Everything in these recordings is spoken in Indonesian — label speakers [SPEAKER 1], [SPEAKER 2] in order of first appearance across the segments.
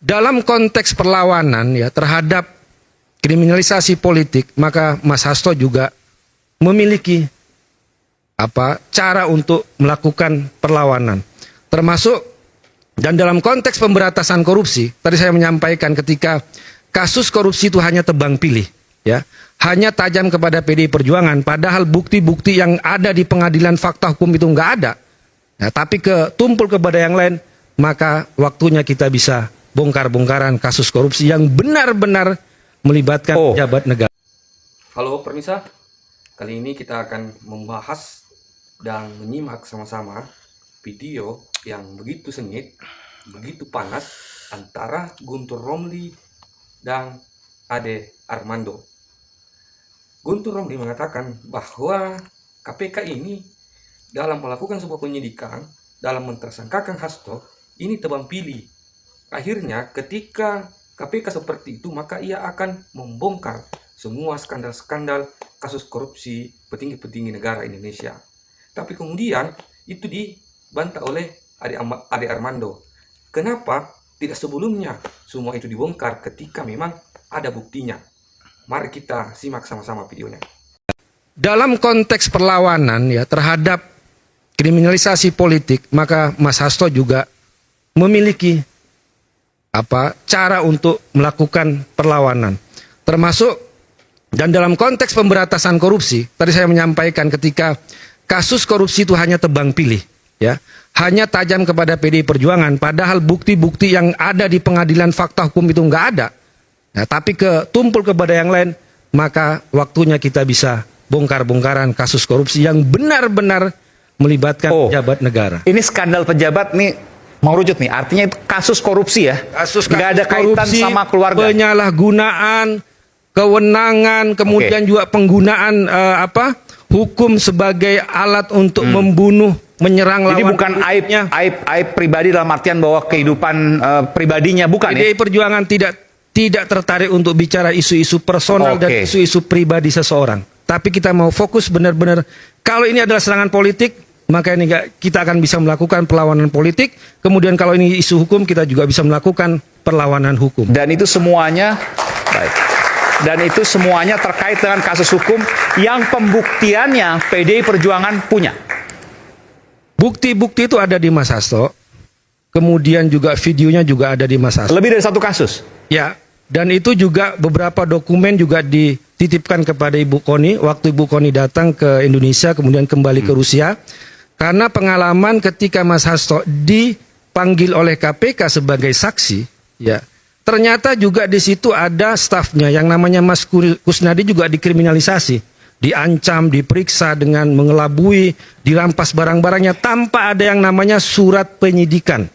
[SPEAKER 1] Dalam konteks perlawanan ya terhadap kriminalisasi politik, maka Mas Hasto juga memiliki cara untuk melakukan perlawanan. Termasuk dan dalam konteks pemberantasan korupsi, tadi saya menyampaikan ketika kasus korupsi itu hanya tebang pilih, ya, hanya tajam kepada PDI Perjuangan, padahal bukti-bukti yang ada di pengadilan fakta hukum itu nggak ada. Ya, tapi tumpul kepada yang lain, maka waktunya kita bisa bongkar-bongkaran kasus korupsi yang benar-benar melibatkan pejabat negara.
[SPEAKER 2] Halo permisa, kali ini kita akan membahas dan menyimak sama-sama video yang begitu sengit, begitu panas antara Guntur Romli dan Ade Armando. Guntur Romli mengatakan bahwa KPK ini dalam melakukan sebuah penyidikan, dalam mentersangkakan Hasto, ini tebang pilih. Akhirnya ketika KPK seperti itu, maka ia akan membongkar semua skandal-skandal kasus korupsi petinggi-petinggi negara Indonesia. Tapi kemudian itu dibantah oleh Ade Armando. Kenapa tidak sebelumnya semua itu dibongkar ketika memang ada buktinya? Mari kita simak sama-sama videonya.
[SPEAKER 1] Dalam konteks perlawanan ya terhadap kriminalisasi politik, maka Mas Hasto juga memiliki cara untuk melakukan perlawanan. Termasuk dan dalam konteks pemberantasan korupsi, tadi saya menyampaikan ketika kasus korupsi itu hanya tebang pilih, ya, hanya tajam kepada PDI Perjuangan, padahal bukti-bukti yang ada di pengadilan fakta hukum itu nggak ada. Nah, tapi tumpul kepada yang lain, maka waktunya kita bisa bongkar-bongkaran kasus korupsi yang benar-benar melibatkan pejabat negara.
[SPEAKER 3] Ini skandal pejabat nih merucut nih, artinya itu kasus korupsi ya? Nggak ada kaitan
[SPEAKER 1] korupsi,
[SPEAKER 3] sama keluarga?
[SPEAKER 1] Penyalahgunaan, kewenangan, kemudian juga penggunaan hukum sebagai alat untuk membunuh, menyerang lawan.
[SPEAKER 3] Jadi bukan aib pribadi dalam artian bahwa kehidupan pribadinya, bukan
[SPEAKER 1] PDI
[SPEAKER 3] ya?
[SPEAKER 1] Perjuangan tidak tertarik untuk bicara isu-isu personal dan isu-isu pribadi seseorang. Tapi kita mau fokus benar-benar, kalau ini adalah serangan politik, maka ini kita akan bisa melakukan perlawanan politik. Kemudian kalau ini isu hukum, kita juga bisa melakukan perlawanan hukum.
[SPEAKER 3] Dan itu semuanya baik. Dan itu semuanya terkait dengan kasus hukum yang pembuktiannya PDI Perjuangan punya.
[SPEAKER 1] Bukti-bukti itu ada di Mas Hasto. Kemudian juga videonya juga ada di Mas Hasto.
[SPEAKER 3] Lebih dari satu kasus?
[SPEAKER 1] Ya, dan itu juga beberapa dokumen juga dititipkan kepada Ibu Koni waktu Ibu Koni datang ke Indonesia kemudian kembali ke Rusia. Karena pengalaman ketika Mas Hasto dipanggil oleh KPK sebagai saksi, ya, ternyata juga di situ ada stafnya yang namanya Mas Kusnadi juga dikriminalisasi, diancam, diperiksa dengan mengelabui, dirampas barang-barangnya tanpa ada yang namanya surat penyelidikan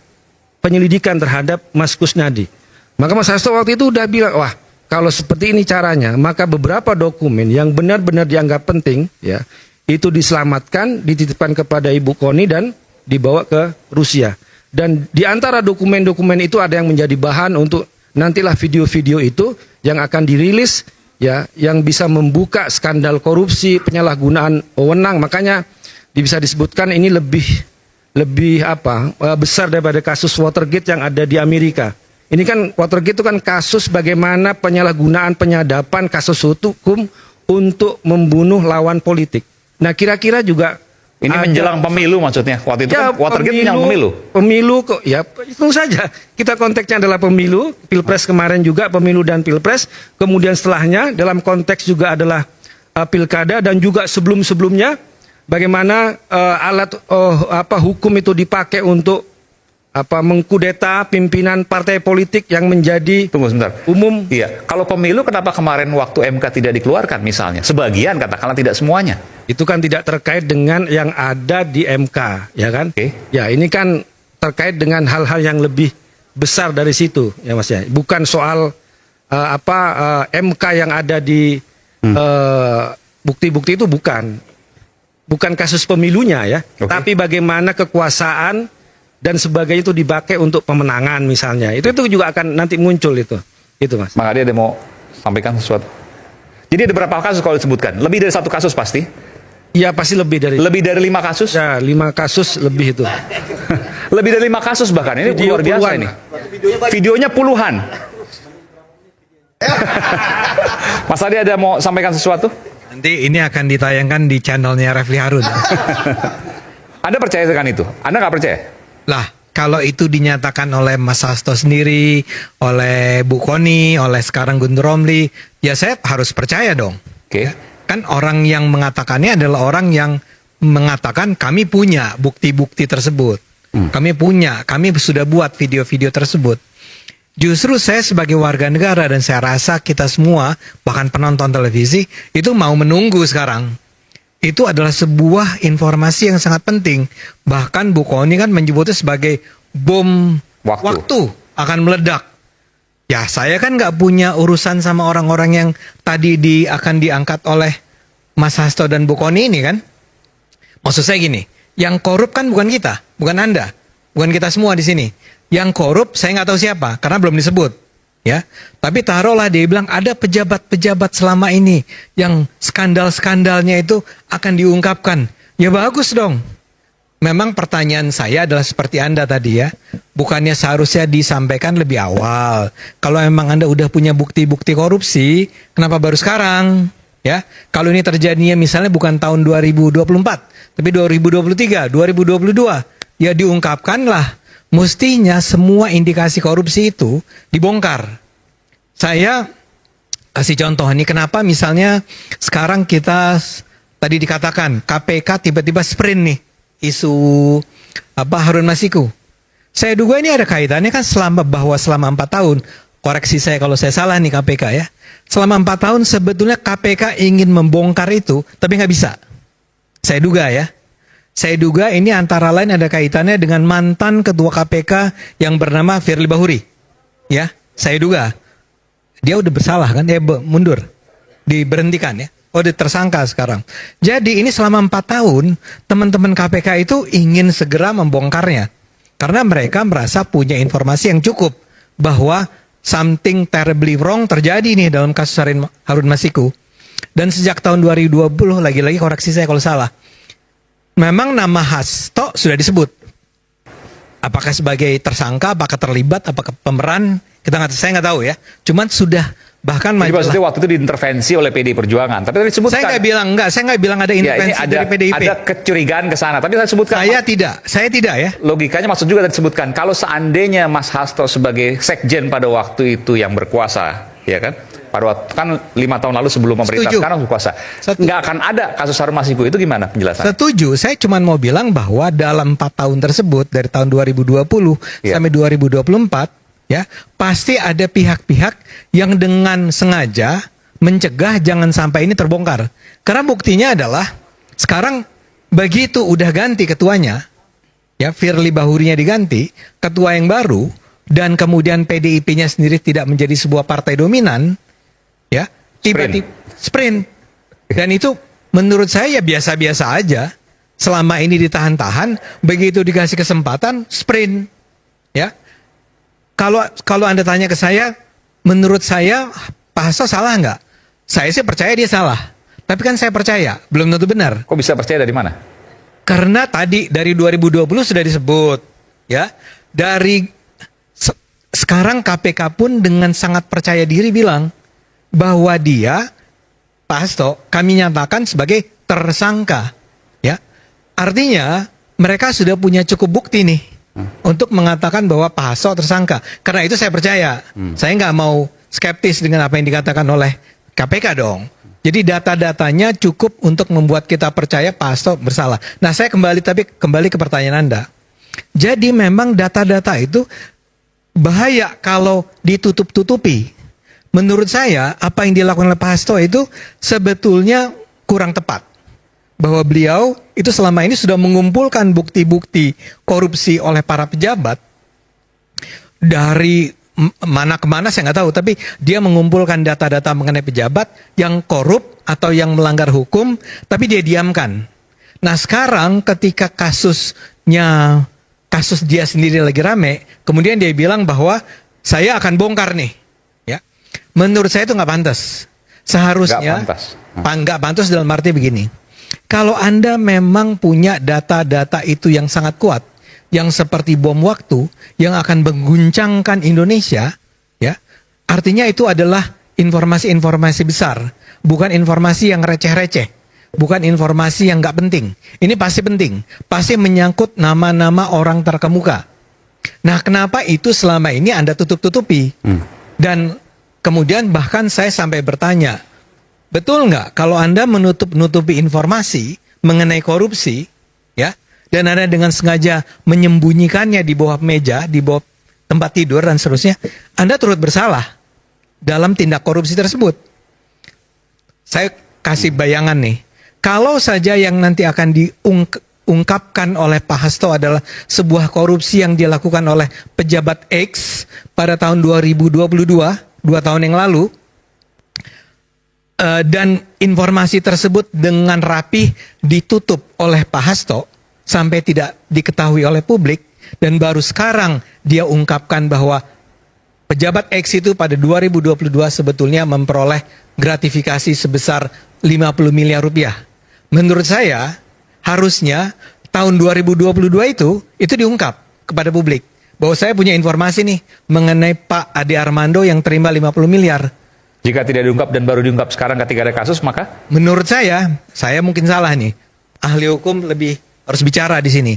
[SPEAKER 1] terhadap Mas Kusnadi. Maka Mas Hasto waktu itu udah bilang, wah kalau seperti ini caranya, maka beberapa dokumen yang benar-benar dianggap penting, ya, itu diselamatkan, dititipkan kepada Ibu Koni dan dibawa ke Rusia. Dan di antara dokumen-dokumen itu ada yang menjadi bahan untuk nantilah video-video itu yang akan dirilis, ya, yang bisa membuka skandal korupsi, penyalahgunaan wewenang. Makanya bisa disebutkan ini lebih besar daripada kasus Watergate yang ada di Amerika. Ini kan Watergate itu kan kasus bagaimana penyalahgunaan penyadapan kasus hukum untuk membunuh lawan politik. Nah, kira-kira juga
[SPEAKER 3] ini menjelang pemilu maksudnya. Waktu itu ya, kan Watergate menjelang pemilu.
[SPEAKER 1] Pemilu kok ya, itu saja. Kita konteksnya adalah pemilu, Pilpres kemarin juga pemilu dan Pilpres. Kemudian setelahnya dalam konteks juga adalah Pilkada dan juga sebelum-sebelumnya bagaimana alat hukum itu dipakai untuk mengkudeta pimpinan partai politik yang menjadi umum.
[SPEAKER 3] Iya, kalau pemilu kenapa kemarin waktu MK tidak dikeluarkan misalnya? Sebagian katakanlah, tidak semuanya.
[SPEAKER 1] Itu kan tidak terkait dengan yang ada di MK, ya kan? Ya, ini kan terkait dengan hal-hal yang lebih besar dari situ, ya Mas ya. Bukan soal MK yang ada di bukti-bukti itu bukan kasus pemilunya ya, tapi bagaimana kekuasaan dan sebagainya itu dipakai untuk pemenangan misalnya. Itu juga akan nanti muncul itu Mas.
[SPEAKER 3] Bang Ade ada mau sampaikan sesuatu? Jadi ada berapa kasus kalau disebutkan? Lebih dari satu kasus pasti?
[SPEAKER 1] Iya pasti lebih dari
[SPEAKER 3] 5 kasus?
[SPEAKER 1] Ya 5 kasus lebih itu.
[SPEAKER 3] Lebih dari 5 kasus bahkan. Ini
[SPEAKER 1] Video
[SPEAKER 3] luar biasa
[SPEAKER 1] puluhan.
[SPEAKER 3] ini. Videonya puluhan. Mas Adi ada mau sampaikan sesuatu?
[SPEAKER 4] Nanti ini akan ditayangkan di channelnya Refli Harun.
[SPEAKER 3] Anda percaya dengan itu? Anda nggak percaya?
[SPEAKER 4] Lah, kalau itu dinyatakan oleh Mas Hasto sendiri, oleh Bu Koni, oleh sekarang Guntur Romli, ya saya harus percaya dong.
[SPEAKER 3] Oke.
[SPEAKER 4] Kan orang yang mengatakannya adalah orang yang mengatakan kami punya bukti-bukti tersebut. Kami sudah buat video-video tersebut. Justru saya sebagai warga negara dan saya rasa kita semua, bahkan penonton televisi, itu mau menunggu sekarang. Itu adalah sebuah informasi yang sangat penting. Bahkan Bu Koni kan menyebutnya sebagai bom waktu akan meledak. Ya saya kan nggak punya urusan sama orang-orang yang tadi akan diangkat oleh Mas Hasto dan Bu Koni ini kan. Maksud saya gini, yang korup kan bukan kita, bukan Anda, bukan kita semua di sini. Yang korup saya nggak tahu siapa karena belum disebut, ya. Tapi taruhlah dia bilang ada pejabat-pejabat selama ini yang skandal-skandalnya itu akan diungkapkan. Ya bagus dong. Memang pertanyaan saya adalah seperti Anda tadi ya, bukannya seharusnya disampaikan lebih awal. Kalau memang Anda udah punya bukti-bukti korupsi, kenapa baru sekarang? Ya, kalau ini terjadinya misalnya bukan tahun 2024, tapi 2023, 2022, ya diungkapkanlah. Mestinya semua indikasi korupsi itu dibongkar. Saya kasih contoh nih, kenapa misalnya sekarang kita tadi dikatakan KPK tiba-tiba sprint nih isu Harun Masiku. Saya duga ini ada kaitannya kan selama 4 tahun. Koreksi saya kalau saya salah nih KPK ya. Selama 4 tahun sebetulnya KPK ingin membongkar itu, tapi nggak bisa. Saya duga ya. Saya duga ini antara lain ada kaitannya dengan mantan ketua KPK yang bernama Firly Bahuri. Ya, saya duga. Dia udah bersalah kan, dia mundur. Diberhentikan ya. Oh, dia tersangka sekarang. Jadi ini selama 4 tahun, teman-teman KPK itu ingin segera membongkarnya. Karena mereka merasa punya informasi yang cukup bahwa something terribly wrong terjadi nih dalam kasus Harun Masiku. Dan sejak tahun 2020, lagi-lagi koreksi saya kalau salah, memang nama Hasto sudah disebut. Apakah sebagai tersangka, apakah terlibat, apakah pemeran, saya nggak tahu ya. Cuman sudah bahkan
[SPEAKER 3] Jadi maksudnya waktu itu diintervensi oleh PDI Perjuangan. Tapi tadi disebutkan.
[SPEAKER 4] Saya nggak bilang ada intervensi dari PDIP.
[SPEAKER 3] Ada kecurigaan ke sana. Tapi saya sebutkan.
[SPEAKER 4] Saya tidak ya.
[SPEAKER 3] Logikanya maksud juga tadi disebutkan. Kalau seandainya Mas Hasto sebagai sekjen pada waktu itu yang berkuasa, ya kan? Pada waktu kan 5 tahun lalu sebelum pemerintah sekarang berkuasa, nggak akan ada kasus Harun Masiku, itu gimana penjelasan?
[SPEAKER 4] Setuju. Saya cuma mau bilang bahwa dalam 4 tahun tersebut dari tahun 2020 sampai 2024, ya pasti ada pihak-pihak yang dengan sengaja mencegah jangan sampai ini terbongkar. Karena buktinya adalah sekarang begitu udah ganti ketuanya, ya Firly Bahurinya diganti, ketua yang baru, dan kemudian PDIP-nya sendiri tidak menjadi sebuah partai dominan. Ya, tiba-tiba sprint. Dan itu menurut saya ya biasa-biasa aja. Selama ini ditahan-tahan, begitu dikasih kesempatan sprint. Ya. Kalau Anda tanya ke saya, menurut saya Pak Hasto salah nggak? Saya sih percaya dia salah. Tapi kan saya percaya, belum tentu benar.
[SPEAKER 3] Kok bisa percaya dari mana?
[SPEAKER 4] Karena tadi dari 2020 sudah disebut, ya. Dari sekarang KPK pun dengan sangat percaya diri bilang bahwa dia, Pak Hasto, kami nyatakan sebagai tersangka. Ya, artinya mereka sudah punya cukup bukti nih untuk mengatakan bahwa Pak Hasto tersangka. Karena itu saya percaya. Saya nggak mau skeptis dengan apa yang dikatakan oleh KPK dong. Jadi data-datanya cukup untuk membuat kita percaya Pak Hasto bersalah. Nah, saya kembali ke pertanyaan Anda. Jadi memang data-data itu bahaya kalau ditutup-tutupi. Menurut saya, apa yang dilakukan oleh Pak Hasto itu sebetulnya kurang tepat. Bahwa beliau itu selama ini sudah mengumpulkan bukti-bukti korupsi oleh para pejabat. Dari mana ke mana saya nggak tahu. Tapi dia mengumpulkan data-data mengenai pejabat yang korup atau yang melanggar hukum. Tapi dia diamkan. Nah sekarang ketika kasus dia sendiri lagi rame. Kemudian dia bilang bahwa saya akan bongkar nih. Menurut saya itu nggak pantas. Seharusnya nggak pantas dalam arti begini. Kalau Anda memang punya data-data itu yang sangat kuat, yang seperti bom waktu yang akan mengguncangkan Indonesia, ya. Artinya itu adalah informasi-informasi besar, bukan informasi yang receh-receh, bukan informasi yang nggak penting. Ini pasti penting, pasti menyangkut nama-nama orang terkemuka. Nah, kenapa itu selama ini Anda tutup-tutupi? Dan kemudian bahkan saya sampai bertanya, betul nggak kalau Anda menutup-nutupi informasi mengenai korupsi, ya, dan Anda dengan sengaja menyembunyikannya di bawah meja, di bawah tempat tidur dan seterusnya, Anda turut bersalah dalam tindak korupsi tersebut. Saya kasih bayangan nih, kalau saja yang nanti akan diungkapkan oleh Pak Hasto adalah sebuah korupsi yang dilakukan oleh pejabat X pada tahun 2022, 2 tahun yang lalu, dan informasi tersebut dengan rapih ditutup oleh Pak Hasto sampai tidak diketahui oleh publik, dan baru sekarang dia ungkapkan bahwa pejabat X itu pada 2022 sebetulnya memperoleh gratifikasi sebesar 50 miliar rupiah. Menurut saya harusnya tahun 2022 itu diungkap kepada publik bahwa saya punya informasi nih mengenai Pak Ade Armando yang terima 50 miliar.
[SPEAKER 3] Jika tidak diungkap dan baru diungkap sekarang ketika ada kasus, maka
[SPEAKER 4] Menurut saya mungkin salah nih. Ahli hukum lebih harus bicara di sini.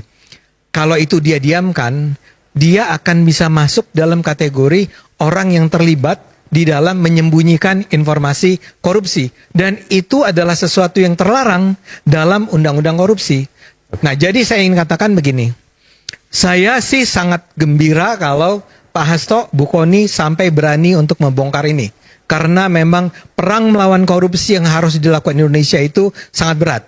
[SPEAKER 4] Kalau itu dia diamkan, dia akan bisa masuk dalam kategori orang yang terlibat di dalam menyembunyikan informasi korupsi. Dan itu adalah sesuatu yang terlarang dalam undang-undang korupsi. Nah, jadi saya ingin katakan begini. Saya sih sangat gembira kalau Pak Hasto, Bu Kony sampai berani untuk membongkar ini. Karena memang perang melawan korupsi yang harus dilakukan Indonesia itu sangat berat.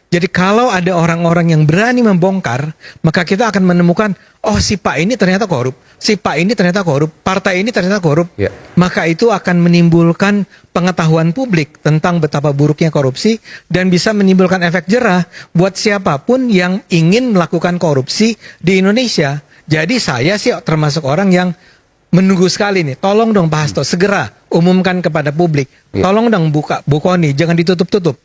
[SPEAKER 4] Jadi kalau ada orang-orang yang berani membongkar, maka kita akan menemukan, oh si Pak ini ternyata korup, si Pak ini ternyata korup, partai ini ternyata korup.
[SPEAKER 3] Ya.
[SPEAKER 4] Maka itu akan menimbulkan pengetahuan publik tentang betapa buruknya korupsi dan bisa menimbulkan efek jerah buat siapapun yang ingin melakukan korupsi di Indonesia. Jadi saya sih termasuk orang yang menunggu sekali nih, tolong dong Pak Hasto segera umumkan kepada publik. Tolong dong Bu Kony, jangan ditutup-tutup.